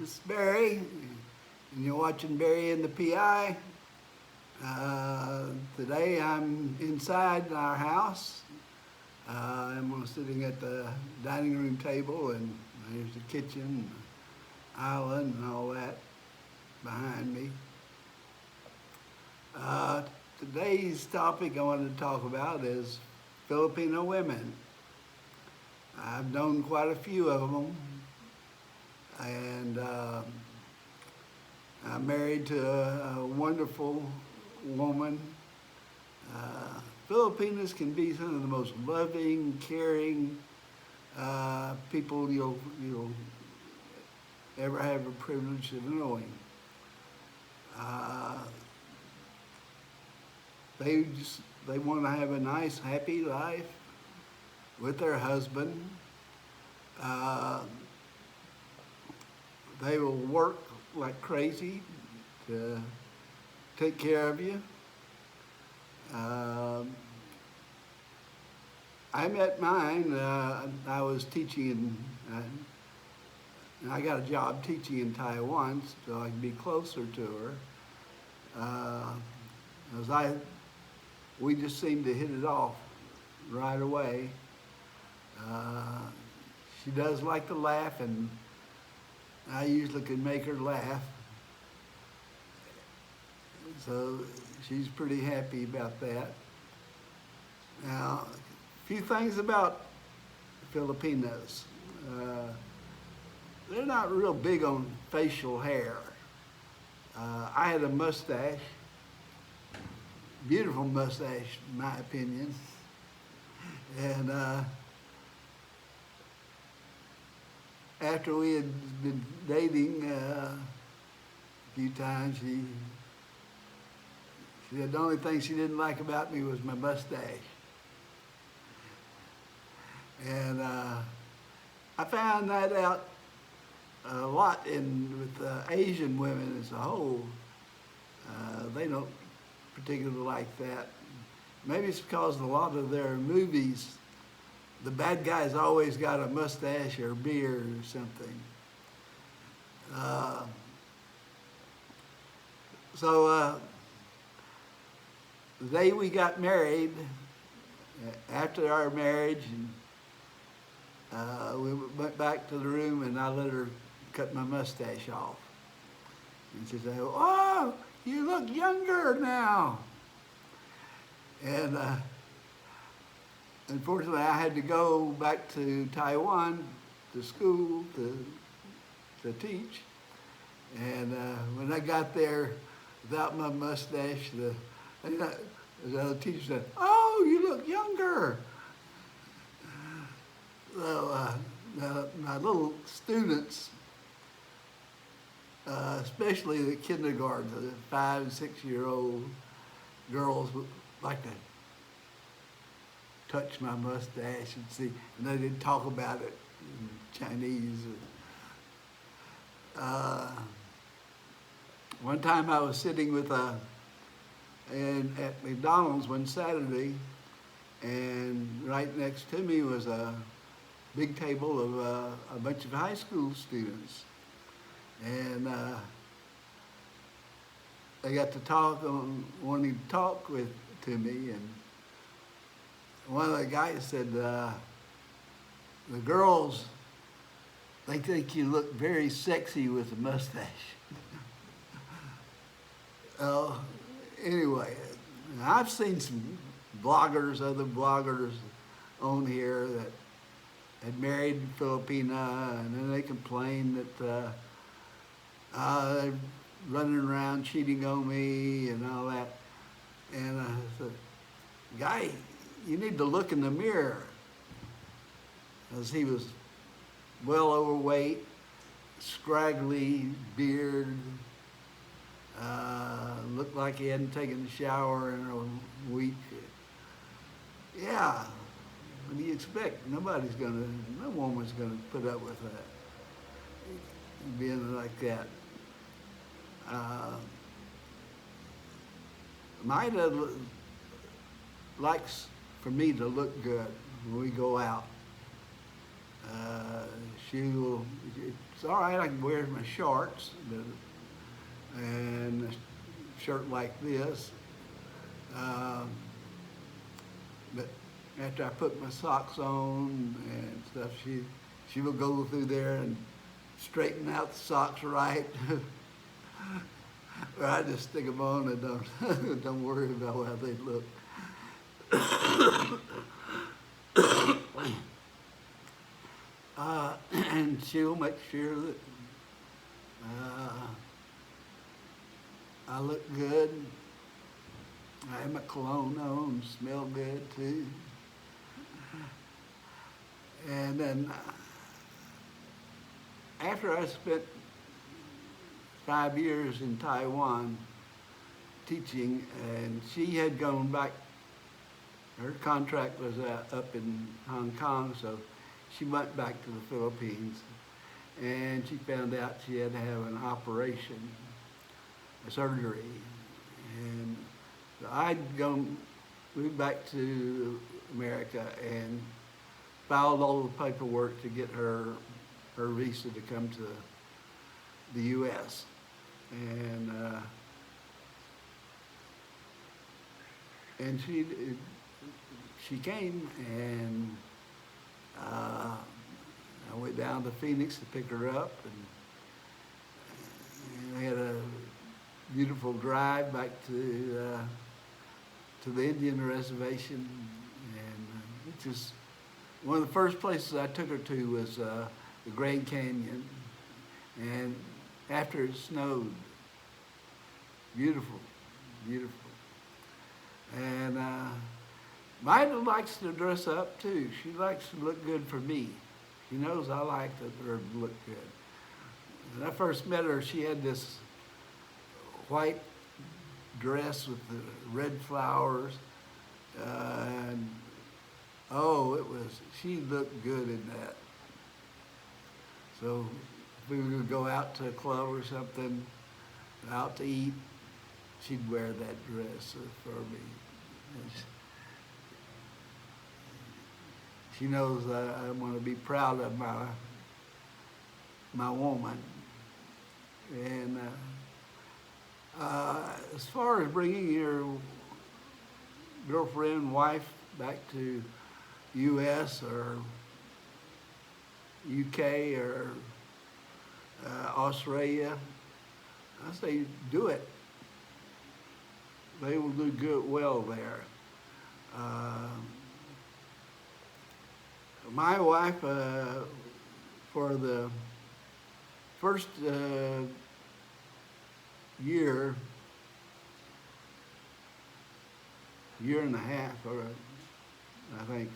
This is Barry, and you're watching Barry and the PI. Today I'm inside our house. I'm sitting at the dining room table, and there's the kitchen, island, and all that behind me. Today's topic I wanted to talk about is Filipino women. I've known quite a few of them, and I'm married to a wonderful woman. Filipinos can be some of the most loving, caring people you'll ever have a privilege of knowing. They want to have a nice, happy life with their husband. They will work like crazy to take care of you. I met mine. I was teaching and I got a job teaching in Taiwan, so I could be closer to her. We just seemed to hit it off right away. She does like to laugh, and I usually can make her laugh. So she's pretty happy about that. Now, a few things about Filipinos. They're not real big on facial hair. I had a mustache, beautiful mustache in my opinion. And after we had been dating a few times, she said the only thing she didn't like about me was my mustache. And I found that out a lot with Asian women as a whole. They don't particularly like that. Maybe it's because a lot of their movies, the bad guy's always got a mustache or a beard or something. The day we got married, after our marriage, we went back to the room and I let her cut my mustache off. And she said, "Oh, you look younger now." And unfortunately, I had to go back to Taiwan to school to teach. And when I got there without my mustache, the other teacher said, "Oh, you look younger." So my little students, especially the kindergarten, the 5 and 6-year-old girls would like to touch my mustache and see, and they didn't talk about it in Chinese. One time I was sitting at McDonald's one Saturday, and right next to me was a big table of a bunch of high school students. And they got to wanting to talk to me, and one of the guys said, "The girls, they think you look very sexy with a mustache." Anyway, I've seen some other bloggers on here that had married a Filipina, and then they complained that they're running around cheating on me and all that. And I said, "Guy, you need to look in the mirror." Because he was well overweight, scraggly beard, looked like he hadn't taken a shower in a week. Yeah, what do you expect? No woman's gonna put up with that, being like that. Maida likes for me to look good when we go out. it's all right, I can wear my shorts and a shirt like this. Um, but after I put my socks on and stuff, she will go through there and straighten out the socks right. Or I just stick them on and don't worry about how they look. And she'll make sure that I look good. I have my cologne on, smell good too. And then after I spent 5 years in Taiwan teaching, and she had gone back, her contract was up in Hong Kong, so she went back to the Philippines, and she found out she had to have an operation, a surgery, and so I'd moved back to America and filed all the paperwork to get her visa to come to the U.S. And she came, and I went down to Phoenix to pick her up, and we had a beautiful drive back to the Indian reservation, and it's just one of the first places I took her to was the Grand Canyon, and after it snowed, beautiful, beautiful. And Mida likes to dress up too. She likes to look good for me. She knows I like her to look good. When I first met her, she had this white dress with the red flowers, and she looked good in that. So if we were going to go out to a club or something, out to eat, she'd wear that dress for me. And she knows I want to be proud of my woman. And as far as bringing your girlfriend, wife back to U.S. or U.K. or Australia, I say do it. They will do good, well there. My wife, for the first year and a half, or I think,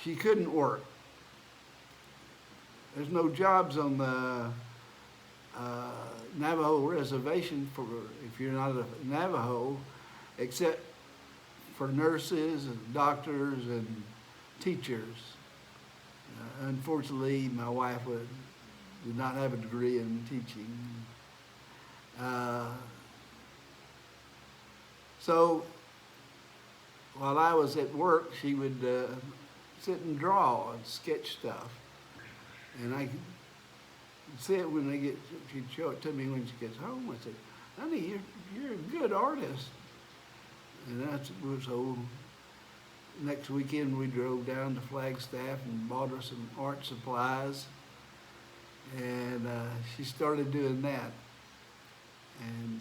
she couldn't work. There's no jobs on the Navajo reservation if you're not a Navajo, except for nurses and doctors and teachers. Unfortunately, my wife did not have a degree in teaching. So while I was at work, she would sit and draw and sketch stuff. And I could see it she'd show it to me when she gets home. I said, honey, you're a good artist. And so next weekend we drove down to Flagstaff and bought her some art supplies. And she started doing that. And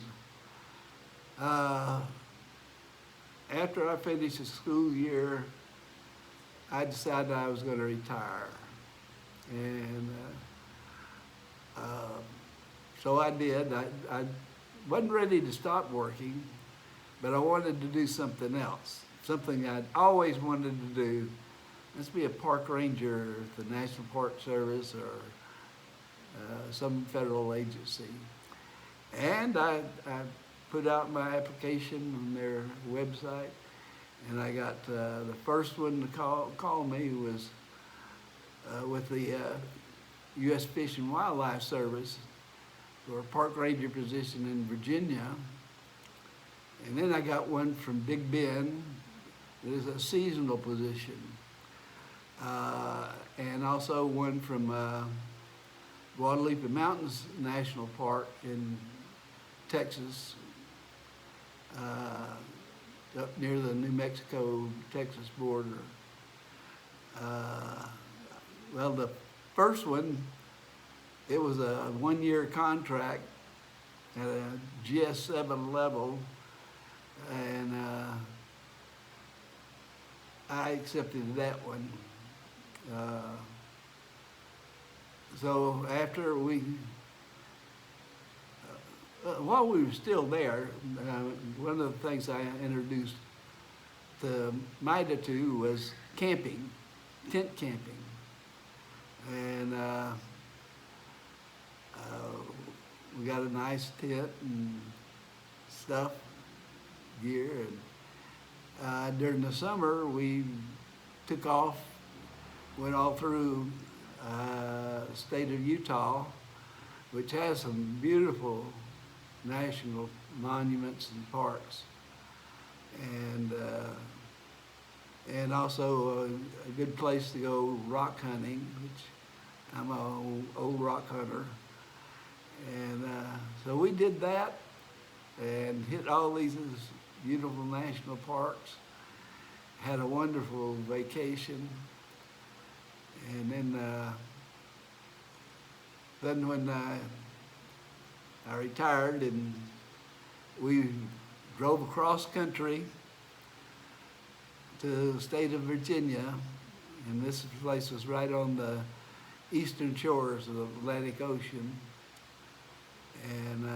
after I finished the school year, I decided I was going to retire. And so I did. I wasn't ready to stop working, but I wanted to do something else, something I'd always wanted to do. Let's be a park ranger at the National Park Service or some federal agency. And I put out my application on their website, and I got the first one to call me was with the U.S. Fish and Wildlife Service for a park ranger position in Virginia. And then I got one from Big Bend. It is a seasonal position. and also one from Guadalupe Mountains National Park in Texas, up near the New Mexico-Texas border. Well, the first one, it was a one-year contract at a GS7 level, and I accepted that one. So after while we were still there, one of the things I introduced to Maida to was camping, tent camping. And we got a nice tent and stuff, gear. And during the summer, we took off, went all through the state of Utah, which has some beautiful national monuments and parks, and also a good place to go rock hunting, which I'm an old rock hunter. And so we did that and hit all these beautiful national parks, had a wonderful vacation. And then when I retired, and we drove across country to the state of Virginia, and this place was right on the eastern shores of the Atlantic Ocean. And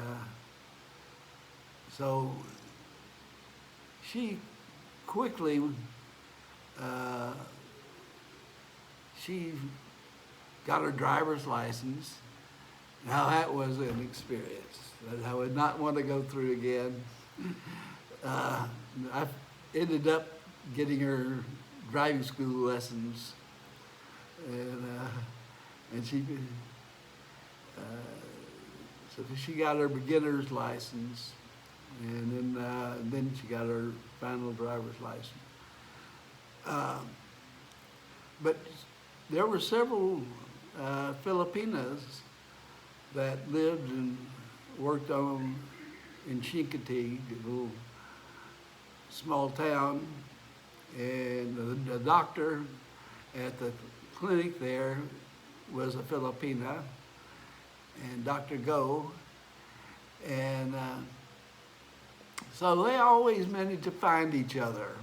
so she quickly, she got her driver's license. Now that was an experience that I would not want to go through again. I ended up getting her driving school lessons, and she, so she got her beginner's license, and then she got her final driver's license. But there were several Filipinas that lived and worked in Chincoteague, a little small town, and the doctor at the clinic there was a Filipina, and Dr. Go, and so they always managed to find each other,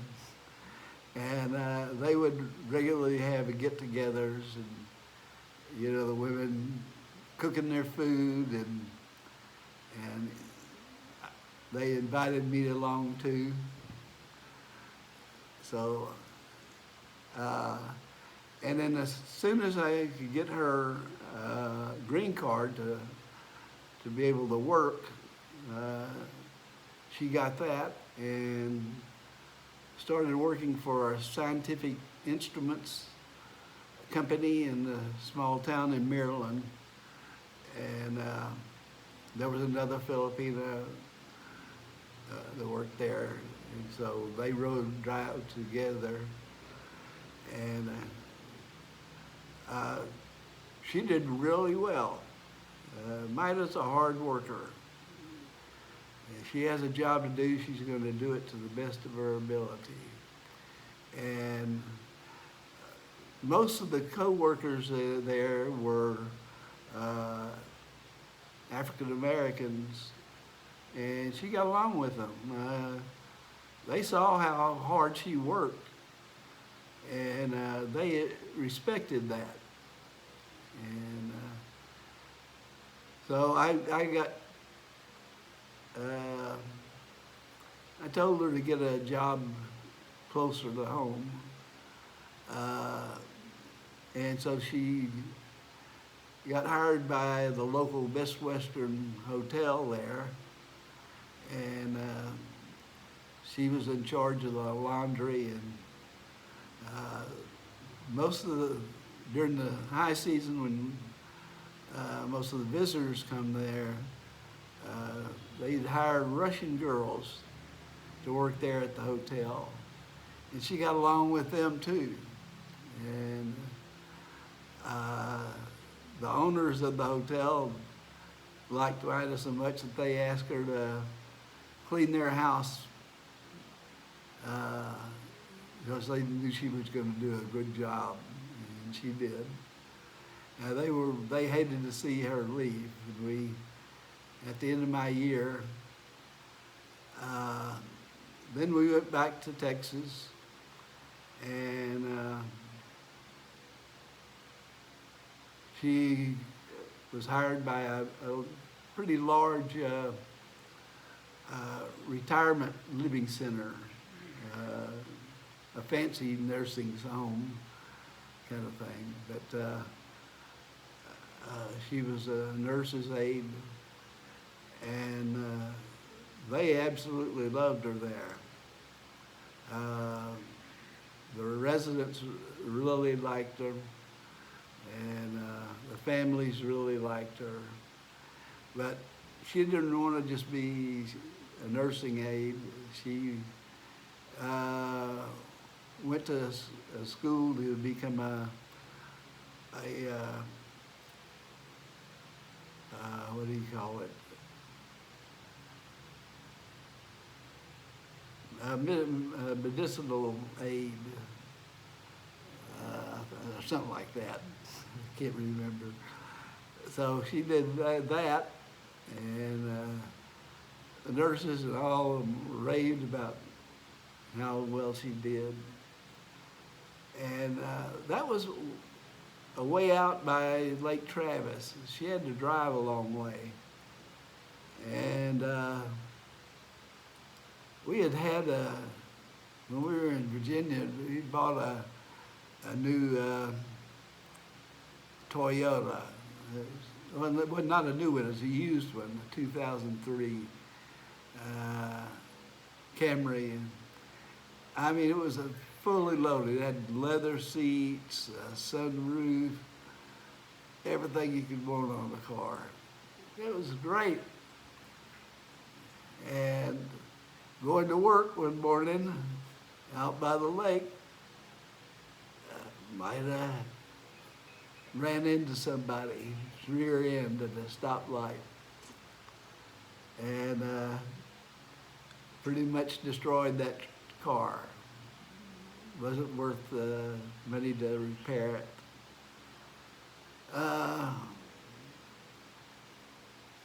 and they would regularly have get-togethers, and the women cooking their food, and they invited me along too. So, and then as soon as I could get her green card to be able to work, she got that and started working for a scientific instruments company in a small town in Maryland. And there was another Filipina that worked there, and so they rode drive together, and she did really well. Maida's a hard worker. If she has a job to do, she's going to do it to the best of her ability. And most of the co-workers there were African Americans, and she got along with them. They saw how hard she worked, and they respected that. And so I told her to get a job closer to home, and so she got hired by the local Best Western hotel there, and she was in charge of the laundry, and during the high season when most of the visitors come there, they'd hire Russian girls to work there at the hotel, and she got along with them too. And the owners of the hotel liked Ida so much that they asked her to clean their house uh, because they knew she was going to do a good job, and she did. They hated to see her leave. We, at the end of my year, uh, then we went back to Texas, and she was hired by a pretty large retirement living center, a fancy nursing home kind of thing. But she was a nurse's aide, and they absolutely loved her there. The residents really liked her, and the families really liked her. But she didn't want to just be a nursing aide. She went to a school to become a what do you call it? A medicinal aid, or something like that. I can't remember. So she did that, and the nurses and all of them raved about how well she did. And that was a way out by Lake Travis. She had to drive a long way. And we had when we were in Virginia, we bought a new Toyota. Well, it was not a new one, it was a used one, a 2003 Camry. And I mean, it was fully loaded. It had leather seats, a sunroof, everything you could want on the car. It was great. And going to work one morning out by the lake, might have ran into somebody, rear end at a stoplight, and pretty much destroyed that car. Wasn't worth the money to repair it.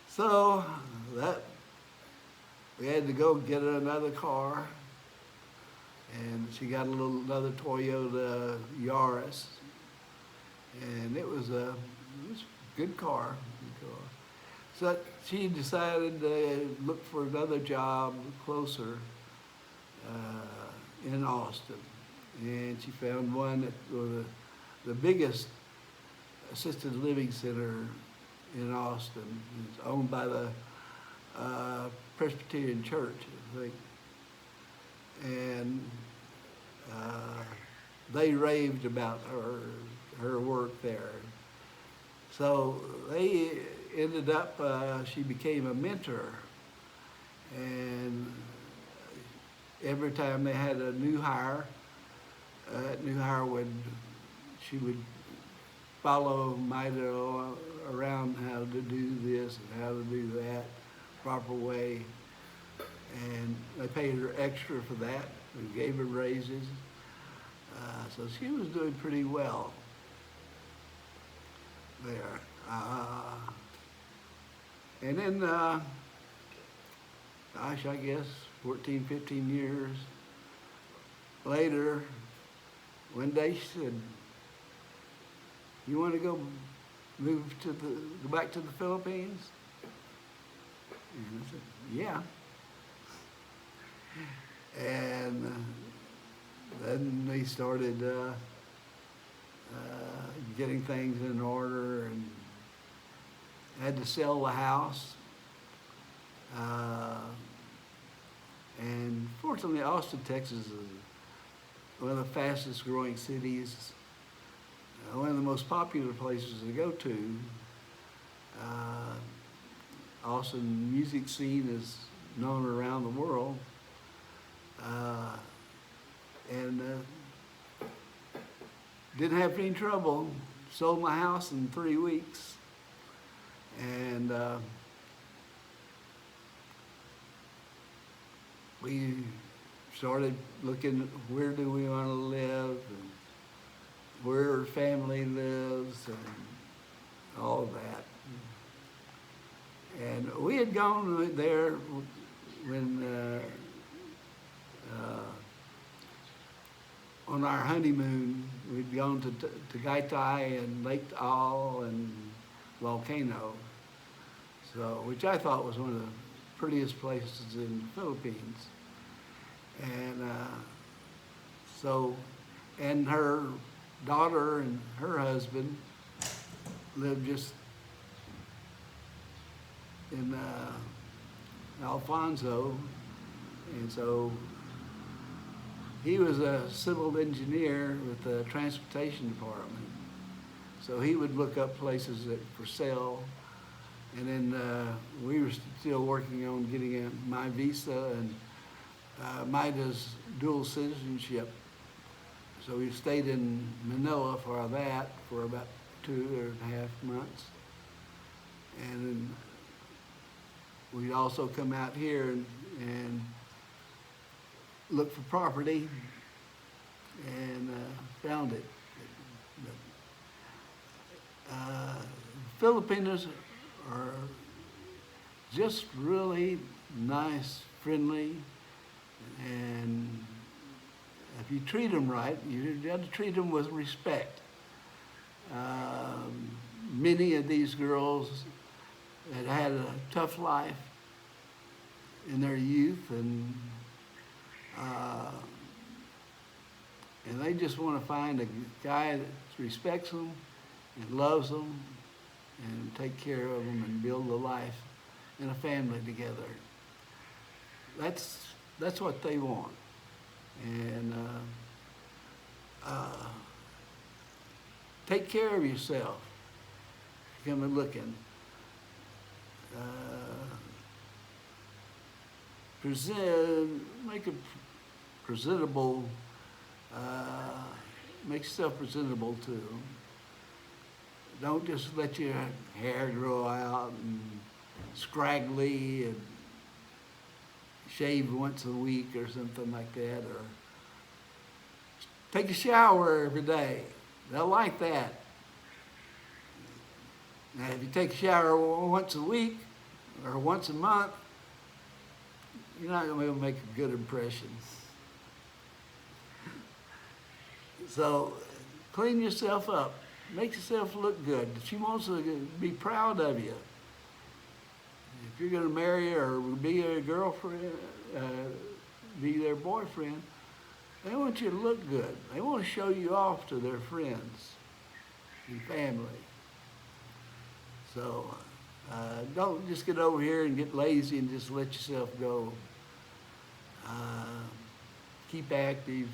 So that we had to go get her another car, and she got another Toyota Yaris, and it was a good car. So she decided to look for another job closer in Austin, and she found one at the biggest assisted living center in Austin. It's owned by the Presbyterian Church, I think. And they raved about her work there. So they ended up, she became a mentor. And every time they had a new hire, that new hire she would follow Maida around how to do this and how to do that proper way. And they paid her extra for that. We gave her raises. So she was doing pretty well there. And then, gosh, I guess 14, 15 years later, one day she said, "You want to go back to the Philippines?" And I said, "Yeah." And then they started getting things in order, and had to sell the house. And fortunately, Austin, Texas is one of the fastest growing cities, one of the most popular places to go to. Austin music scene is known around the world. And didn't have any trouble sold my house in 3 weeks, and we started looking at where do we want to live and where our family lives and all that. And we had gone there when on our honeymoon. We'd gone to Tagaytay and Lake Taal and Volcano, so which I thought was one of the prettiest places in the Philippines. And and her daughter and her husband lived just in Alfonso, and so he was a civil engineer with the transportation department. So he would look up places for sale, and then we were still working on getting my visa and Maida's dual citizenship. So we stayed in Manila for that for about 2.5 months. And then we'd also come out here and look for property and found it. Filipinos are just really nice, friendly, and if you treat them right, you have to treat them with respect. Many of these girls had had a tough life in their youth, and they just want to find a guy that respects them and loves them and take care of them and build a life and a family together. That's what they want. And take care of yourself. Come and looking. Make it presentable. Make yourself presentable too. Don't just let your hair grow out and scraggly and shave once a week or something like that, or take a shower every day. They'll like that. Now, if you take a shower once a week or once a month, you're not going to be able to make a good impression. So clean yourself up. Make yourself look good. She wants to be proud of you. If you're going to marry her or be a girlfriend, be their boyfriend, they want you to look good. They want to show you off to their friends and family. So don't just get over here and get lazy and just let yourself go. Keep active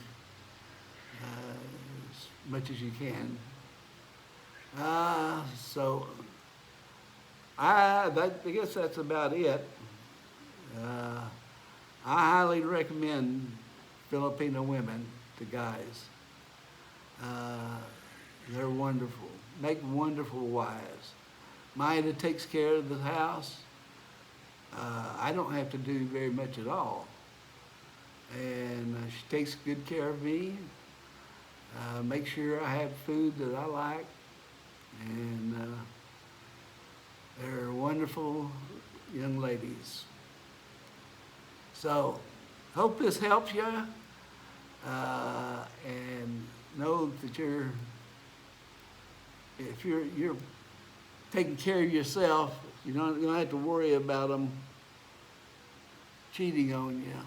as much as you can. So I guess that's about it. I highly recommend Filipino women to guys. They're wonderful. Make wonderful wives. Maida takes care of the house. I don't have to do very much at all. And she takes good care of me. Make sure I have food that I like. And they're wonderful young ladies. So, hope this helps you. And know that if you're taking care of yourself, you don't have to worry about them cheating on you.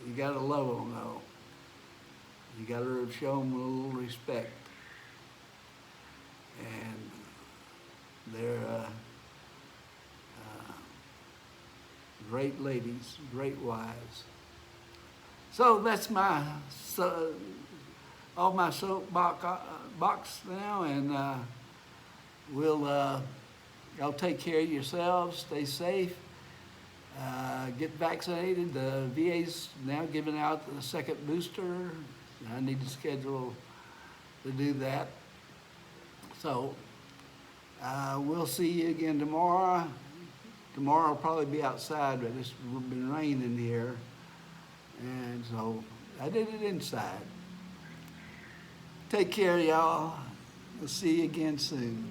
You gotta love them though. You gotta show them a little respect. And they're great ladies, great wives. So that's all my soapbox now, and y'all take care of yourselves, stay safe, get vaccinated. The VA's now giving out the second booster. I need to schedule to do that. So we'll see you again tomorrow. Tomorrow will probably be outside, but it's been raining here. And so I did it inside. Take care, y'all. We'll see you again soon.